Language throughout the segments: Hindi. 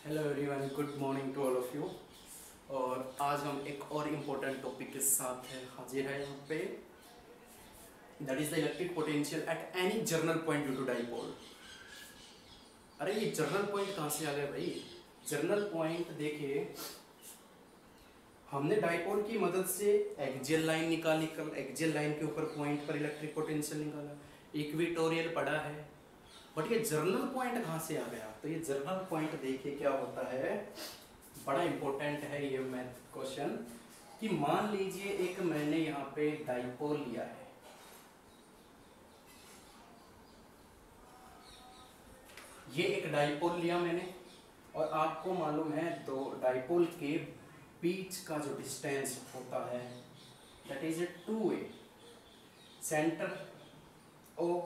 Hello everyone, good morning to all of you. और आज हम एक और इम्पोर्टेंट टॉपिक के साथ हाजिर है यहाँ पे, that is the electric potential at any general point due to dipole. अरे ये जर्नल पॉइंट कहाँ से आ गया भाई? जर्नल पॉइंट देखिए, हमने डाइपोल की मदद से एक्सियल लाइन निकाली, कल एक्सियल लाइन के ऊपर पॉइंट पर इलेक्ट्रिक पोटेंशियल निकाला, इक्वेटोरियल पढ़ा है। बट ये जर्नल पॉइंट कहाँ से आ गया? तो ये जर्नल पॉइंट देखिए क्या होता है, बड़ा इंपॉर्टेंट है ये मैथ क्वेश्चन। कि मान लीजिए एक मैंने यहाँ पे डाइपोल लिया है, ये एक डाइपोल लिया मैंने, और आपको मालूम है दो डाइपोल के बीच का जो डिस्टेंस होता है that is 2a। Centre O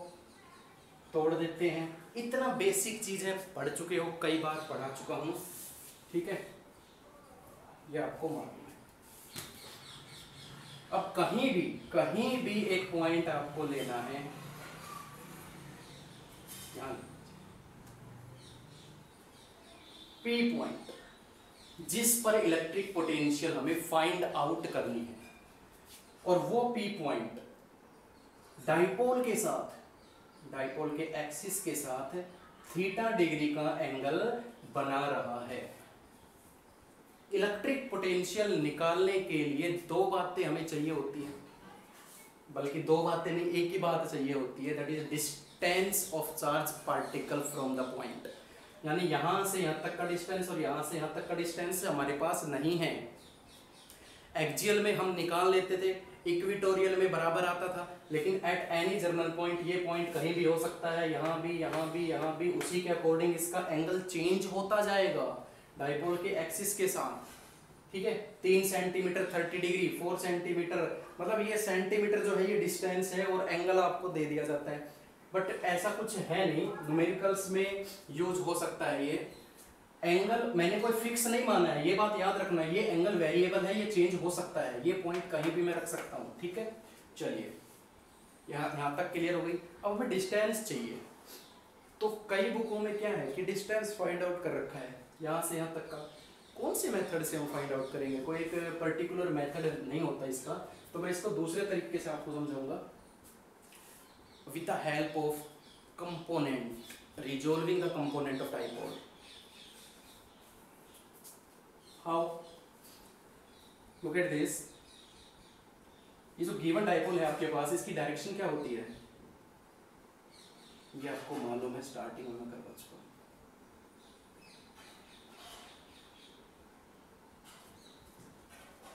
तोड़ देते हैं, इतना बेसिक चीज है, पढ़ चुके हो, कई बार पढ़ा चुका हूं, ठीक है, ये आपको मालूम है। अब कहीं भी एक पॉइंट आपको लेना है, पी पॉइंट, जिस पर इलेक्ट्रिक पोटेंशियल हमें फाइंड आउट करनी है, और वो पी पॉइंट डाइपोल के साथ, डाइपोल के एक्सिस के साथ थीटा डिग्री का एंगल बना रहा है। इलेक्ट्रिक पोटेंशियल निकालने के लिए दो बातें हमें चाहिए होती हैं, बल्कि दो बातें नहीं, एक ही बात चाहिए होती है, that is distance of charge particle from the point. यानी यहां से यहां तक का डिस्टेंस और यहां से यहां तक का डिस्टेंस हमारे पास नहीं है। एक्सियल में हम निकाल लेते थे, इक्वेटोरियल में बराबर आता था, लेकिन एट एनी जर्नल पॉइंट ये पॉइंट कहीं भी हो सकता है, यहाँ भी, यहाँ भी, यहाँ भी, उसी के अकॉर्डिंग इसका एंगल चेंज होता जाएगा डाइपोल के एक्सिस के साथ, ठीक है। 3 सेंटीमीटर 30 डिग्री, 4 सेंटीमीटर, मतलब ये सेंटीमीटर जो है ये डिस्टेंस है, और एंगल आपको दे दिया जाता है। बट ऐसा कुछ है नहीं, न्यूमेरिकल्स में यूज हो सकता है ये एंगल, मैंने कोई फिक्स नहीं माना है, ये बात याद रखना है, ये एंगल वेरिएबल है, ये चेंज हो सकता है, ये पॉइंट कहीं भी मैं रख सकता हूँ, ठीक है। चलिए यहाँ तक क्लियर हो गई। अब हमें डिस्टेंस चाहिए, तो कई बुकों में क्या है कि डिस्टेंस फाइंड आउट कर रखा है, यहाँ से यहाँ तक का। कौन से मेथड से हम फाइंड आउट करेंगे? कोई एक पर्टिकुलर मेथड नहीं होता इसका, तो मैं इसको दूसरे तरीके से आपको समझाऊंगा, with the help of component, resolving the component of dipole. How? Look at this, ये जो गिवन डाइपोल है आपके पास, इसकी डायरेक्शन क्या होती है ये आपको मालूम है, स्टार्टिंग में करवा चुका हूं।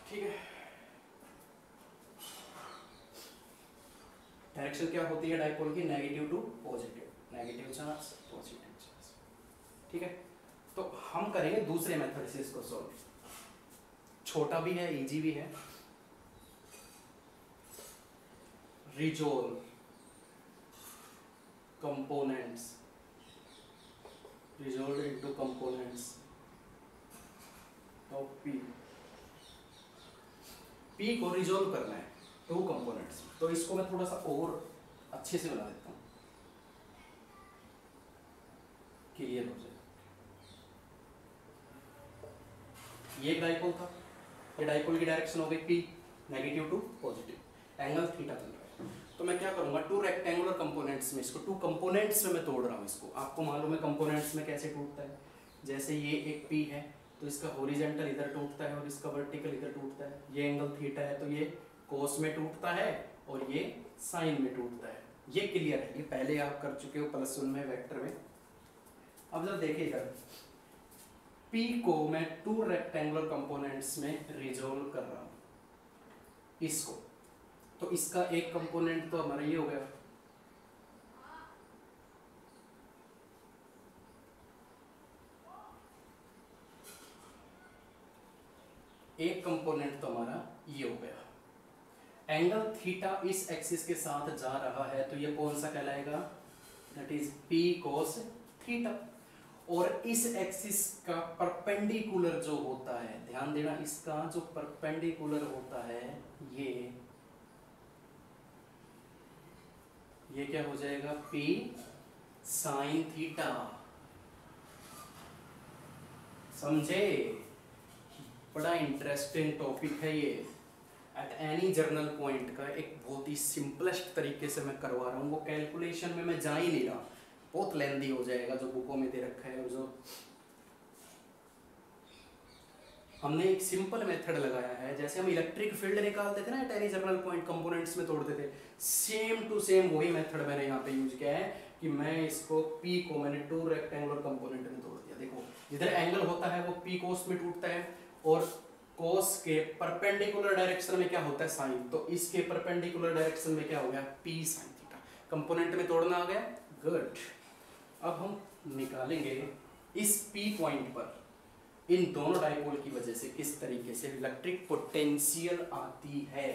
ठीक है, डायरेक्शन क्या होती है डाइपोल की? Negative to positive, negative charge positive charge, ठीक है। तो हम करेंगे दूसरे मेथड से इसको सॉल्व, छोटा भी है, इजी भी है। Resolve components, resolve into components of P. P को रिजोल्व करना है 2 कंपोनेंट्स, तो इसको मैं थोड़ा सा और अच्छे से बना देता हूं, क्लियर हो जाए। ये डाइपोल था, ये डाइपोल की डायरेक्शन हो गई P, negative to positive, angle theta चल रहा है। तो मैं क्या करूंगा, 2 रेक्टेंगुलर कंपोनेंट्स में, इसको 2 कंपोनेंट्स में मैं तोड़ रहा हूँ इसको। आपको मालूम है कंपोनेंट्स में कैसे टूटता है, जैसे ये एक पी है, तो इसका हॉरिजॉन्टल इधर टूटता है और इसका वर्टिकल इधर टूटता है। ये एंगल थीटा है, तो ये कोस में टूटता है और ये साइन में टूटता है। ये क्लियर है, ये पहले आप कर चुके हो +1 में वेक्टर में। अब जब देखिए इधर P को मैं 2 रेक्टेंगुलर कंपोनेंट्स में रिजोल्व कर रहा हूं इसको, तो इसका एक कंपोनेंट तो हमारा ये हो गया, एक कंपोनेंट तो हमारा ये हो गया। एंगल थीटा इस एक्सिस के साथ जा रहा है, तो ये कौन सा कहलाएगा? That is P cos theta. और इस एक्सिस का परपेंडिकुलर जो होता है, ध्यान देना, इसका जो परपेंडिकुलर होता है ये क्या हो जाएगा? P sin theta. समझे? बड़ा इंटरेस्टिंग टॉपिक है ये। एट एनी जर्नल पॉइंट का एक बहुत ही सिंपलेस्ट तरीके से मैं करवा रहा हूँ, वो कैलकुलेशन में मैं जा ही नहीं रहा, बहुत लेंदी हो जाएगा जो बुकों में दे रखा है। और जो हमने एक सिंपल मेथड लगाया है, जैसे हम इलेक्ट्रिक फील्ड निकालते थे ना eight any general point, components में तोड़ते थे, सेम टू सेम वही मेथड मैंने यहाँ पे यूज किया है कि मैं इसको P को मैंने 2 रेक्टेंगुलर कंपोनेंट में तोड़ दिया। देखो जिधर एंगल होता है वो P कोस में टूटता है, और कोस के परपेंडिकुलर डायरेक्शन में क्या होता है साइन, तो इसके परपेंडिकुलर डायरेक्शन में क्या हो गया P sin थीटा। कंपोनेंट में तोड़ना आ गया, गुड। अब हम निकालेंगे इस P पॉइंट पर इन दोनों डाइपोल की वजह से किस तरीके से इलेक्ट्रिक पोटेंशियल आती है।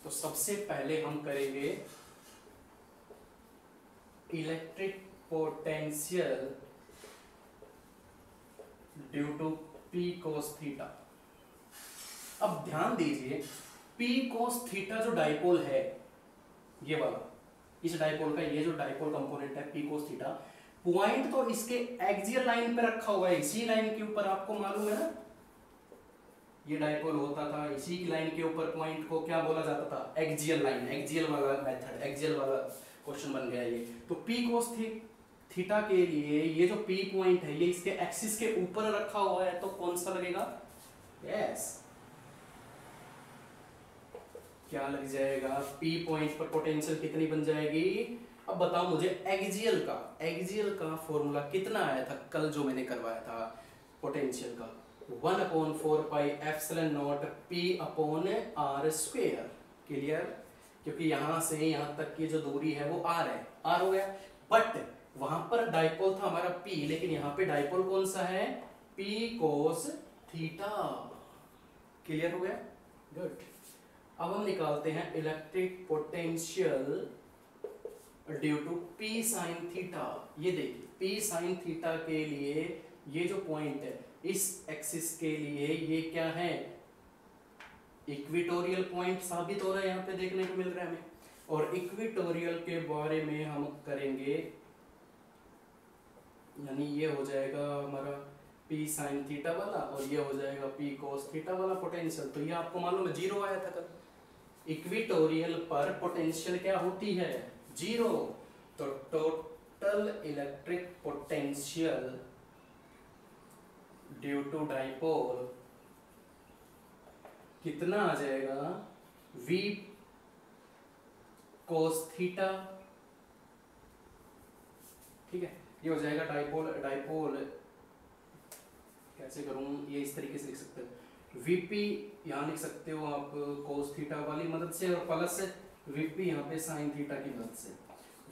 तो सबसे पहले हम करेंगे electric potential due to P cos theta. अब ध्यान दीजिए P cos थीटा जो डाइपोल है, ये वाला, इस डाइपोल का ये जो डाइपोल कंपोनेंट है P cos थीटा, पॉइंट तो इसके एक्सियल लाइन पे रखा हुआ है, इसी लाइन के ऊपर, आपको मालूम है ना ये डाइपोल होता था, इसी की लाइन के ऊपर पॉइंट को क्या बोला जाता था, एक्सियल लाइन। एक्सियल वाला मेथड, एक्सियल वाला क्वेश्चन बन गया ये। तो P cos थीटा के लिए ये जो P पॉइंट है ये इसके एक्सिस के ऊपर रखा हुआ है, तो कौन सा लगेगा, यस, क्या लग जाएगा, P पॉइंट पर पोटेंशियल कितनी बन जाएगी। अब बताओ मुझे एक्सियल का फॉर्मूला कितना आया था कल जो मैंने करवाया था पोटेंशियल का, 1/4 pi epsilon naught P upon r square. Clear? क्योंकि यहां से यहां तक की जो दूरी है वो r है, r हो गया। बट वहां पर डाइपोल था हमारा P, लेकिन यहाँ पे डाइपोल कौन सा है, P cos थीटा। क्लियर हो गया, गुड। अब हम निकालते हैं electric potential due to P sin theta. ये देखिए P sin थीटा के लिए ये जो पॉइंट है इस एक्सिस के लिए ये क्या है, इक्वेटोरियल पॉइंट साबित हो रहा है, यहाँ पे देखने को मिल रहा है हमें। और इक्वेटोरियल के बारे में हम करेंगे, यानी ये हो जाएगा हमारा P sin थीटा वाला, और ये हो जाएगा P cos थीटा वाला पोटेंशियल। तो ये आपको मालूम है 0 आया था कल। इक्वेटोरियल पर पोटेंशियल क्या होती है, 0। तो total electric potential due to dipole कितना आ जाएगा, V cos थीटा। ठीक है, ये हो जाएगा डाइपोल कैसे करूं, ये इस तरीके से लिख सकते हो, VP यहाँ लिख सकते हो आप cos थीटा वाली मदद से, और प्लस VP यहाँ पे sin थीटा की मदद से।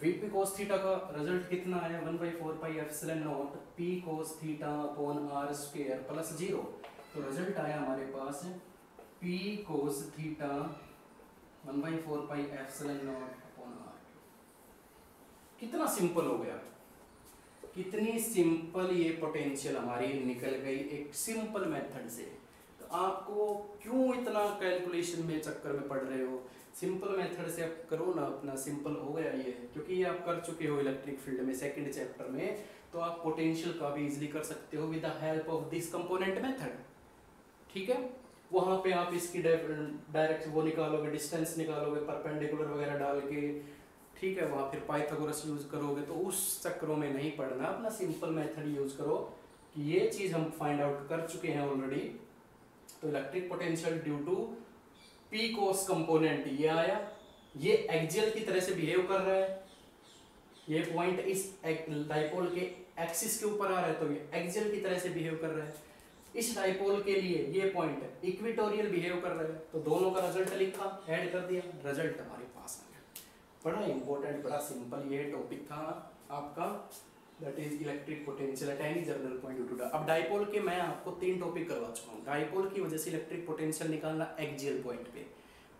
VP cos थीटा का रिजल्ट कितना आया, 1/4 pi epsilon naught P cos theta upon r square plus 0। तो रिजल्ट आया हमारे पास P cos theta 1/4 pi epsilon not upon r। कितना सिंपल हो गया, कितनी सिंपल ये पोटेंशियल हमारी निकल गई एक सिंपल मेथड से। तो आपको क्यों इतना कैलकुलेशन में चक्कर में पड़ रहे हो, सिंपल मेथड से आप करो ना अपना, सिंपल हो गया ये। क्योंकि ये आप कर चुके हो इलेक्ट्रिक फील्ड में सेकंड चैप्टर में, तो आप पोटेंशियल का भी इजीली कर सकते हो with the help of this component method. ठीक है, वहां पे आप इसकी डायरेक्ट वो निकालोगे, डिस्टेंस निकालोगे परपेंडिकुलर वगैरह डाल के, ठीक है, वहाँ फिर पाइथागोरस यूज करोगे, तो उस चक्रों में नहीं पड़ना, अपना सिंपल मेथड यूज करो कि ये चीज हम फाइंड आउट कर चुके हैं ऑलरेडी। तो electric potential due to P cos component ये आया, ये एक्सियल की तरह से बिहेव कर रहा है, ये पॉइंट इस डाइपोल के एक्सिस के ऊपर आ रहा है, तो ये एक्सियल की तरह से बिहेव कर रहा है। इस डाइपोल के लिए ये पॉइंट इक्वेटोरियल बिहेव कर रहा है, तो दोनों का रिजल्ट लिखा, ऐड कर दिया, रिजल्ट हमारे पास आ गया। बड़ा इंपॉर्टेंट, बड़ा सिंपल ये टॉपिक था आपका, that is electric potential at any general point due to. अब डाइपोल के मैं आपको 3 टॉपिक करवा चुका हूँ। डाइपोल की वजह से इलेक्ट्रिक पोटेंशियल निकालना एक्सियल पॉइंट पे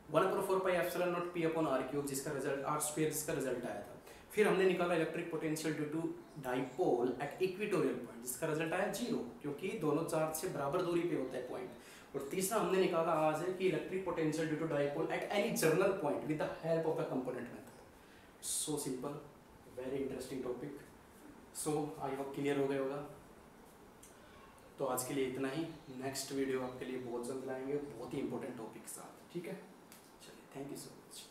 1/4 pi epsilon naught P upon r cube, जिसका रिजल्ट r स्क्वायर, जिसका रिजल्ट आया था। फिर हमने निकाला electric potential due to dipole at equatorial point, जिसका रिजल्ट आया 0, क्योंकि दोनों चार्ज से बराबर दूरी पे होता है पॉइंट। और तीसरा हमने निकाला आज है कि electric potential due to dipole at any general point with the help of the component method. So simple, very interesting topic. So I hope clear हो गया होगा। तो आज के लिए इतना ही। नेक्स्ट वीडियो आपके लिए बहुत जल्द लाएंगे बहुत ही इंपॉर्टेंट टॉपिक के साथ, ठीक है। चलिए, थैंक यू सो मच।